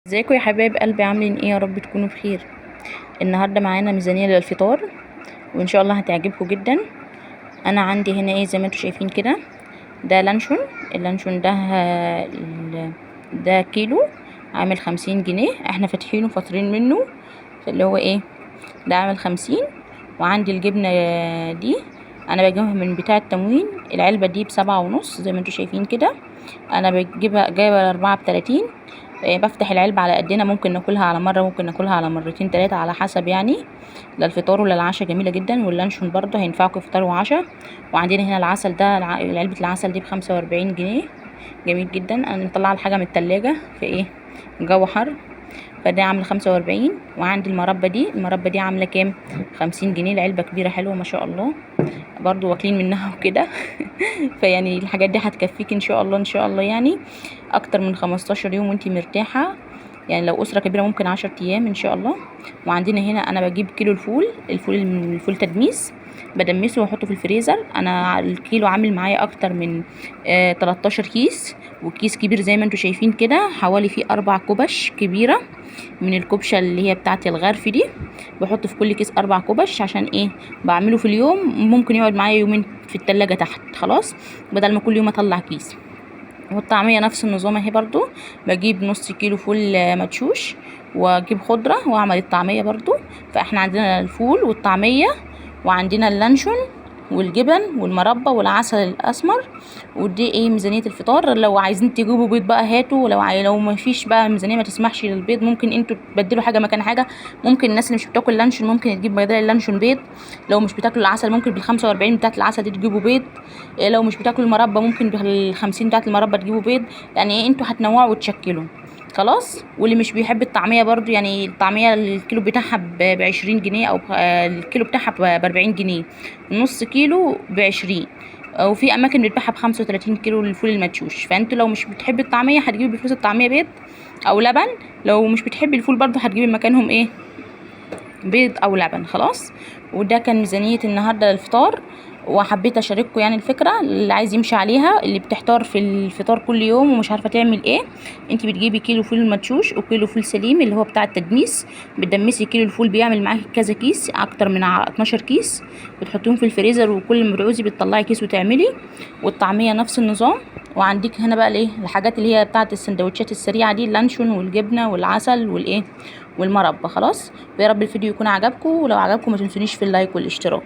ازيكم يا حبايب قلبي، عاملين ايه؟ يا رب تكونوا بخير. النهارده معانا ميزانيه للفطار وان شاء الله هتعجبكم جدا. انا عندي هنا ايه زي ما انتم شايفين كده، ده لانشون. اللانشون ده كيلو عامل 50 جنيه. احنا فاتحينه فاطرين منه، اللي هو ايه ده عامل 50. وعندي الجبنه دي انا بجيبها من بتاع التموين، العلبه دي ب7.5 زي ما انتم شايفين كده. انا بجيبها جايبه 4 ب30. بفتح العلبة على قدنا، ممكن ناكلها على مرة، ممكن ناكلها على مرتين 3 على حسب يعني. للفطار ولا العشاء جميلة جدا، واللانشون برضه هينفعكم فطار وعشاء. وعندنا هنا العسل ده، علبة العسل دي ب45 جنيه، جميل جدا. انا مطلعه الحاجة من التلاجة في ايه الجو حر، فده عامله 45. وعندي المربى دي عامله كام؟ 50 جنيه. العلبة كبيرة حلوة ما شاء الله، برضو واكلين منها وكده. فيعني الحاجات دي هتكفيك ان شاء الله ان شاء الله، يعني اكتر من 15 يوم وانتي مرتاحة. يعني لو اسرة كبيرة ممكن 10 ايام ان شاء الله. وعندنا هنا انا بجيب كيلو الفول تدميس، بدمسه واحطه في الفريزر. انا الكيلو عامل معايا اكتر من 13 كيس، وكيس كبير زي ما انتوا شايفين كده، حوالي فيه 4 كوبش كبيرة من الكبشة اللي هي بتاعت الغرف دي. بحط في كل كيس 4 كوبش، عشان ايه؟ بعمله في اليوم، ممكن يقعد معايا يومين في التلاجة تحت خلاص، بدل ما كل يوم اطلع كيس. والطعمية نفس النظام اهي برضو، بجيب نص كيلو فول مدشوش، واجيب خضرة واعمل الطعمية برضو. فاحنا عندنا الفول والطعمية، وعندنا اللانشون والجبن والمربى والعسل الاسمر. ودي ايه ميزانيه الفطار. لو عايزين تجيبوا بيض بقى هاتوا، لو ما فيش بقى ميزانيه ما تسمحش للبيض، ممكن انتوا تبدلوا حاجه مكان حاجه. ممكن الناس اللي مش بتاكل لانشون ممكن تجيب بدل اللانشون بيض. لو مش بتاكلوا العسل ممكن بال45 بتاعه العسل دي تجيبوا بيض. لو مش بتاكلوا المربى ممكن بال50 بتاعه المربى تجيبوا بيض. يعني انتوا هتنوعوا وتشكلوا خلاص. واللي مش بيحب الطعميه برضو، يعني الطعميه الكيلو بتاعها ب20 جنيه، او الكيلو بتاعها ب40 جنيه، نص كيلو ب20. وفي اماكن بتبيعها ب35 كيلو الفول المدشوش. فانتوا لو مش بتحبي الطعميه هتجيبي بفلوس الطعميه بيض او لبن. لو مش بتحبي الفول برضو هتجيبي مكانهم ايه؟ بيض او لبن خلاص. وده كان ميزانيه النهارده للفطار، وحبيت اشارككم يعني الفكره اللي عايز يمشي عليها، اللي بتحتار في الفطار كل يوم ومش عارفه تعمل ايه. انت بتجيبي كيلو فول مدشوش وكيلو فول سليم اللي هو بتاع التدميس، بتدمسي كيلو الفول بيعمل معاكي كذا كيس، اكتر من 12 كيس، بتحطيهم في الفريزر، وكل ما تعوزي بتطلعي كيس وتعملي. والطعميه نفس النظام. وعندك هنا بقى الايه الحاجات اللي هي بتاعه السندوتشات السريعه دي، اللانشون والجبنه والعسل والايه والمربى خلاص. ويا رب الفيديو يكون عجبكم، ولو عجبكم ما تنسونيش في اللايك والاشتراك.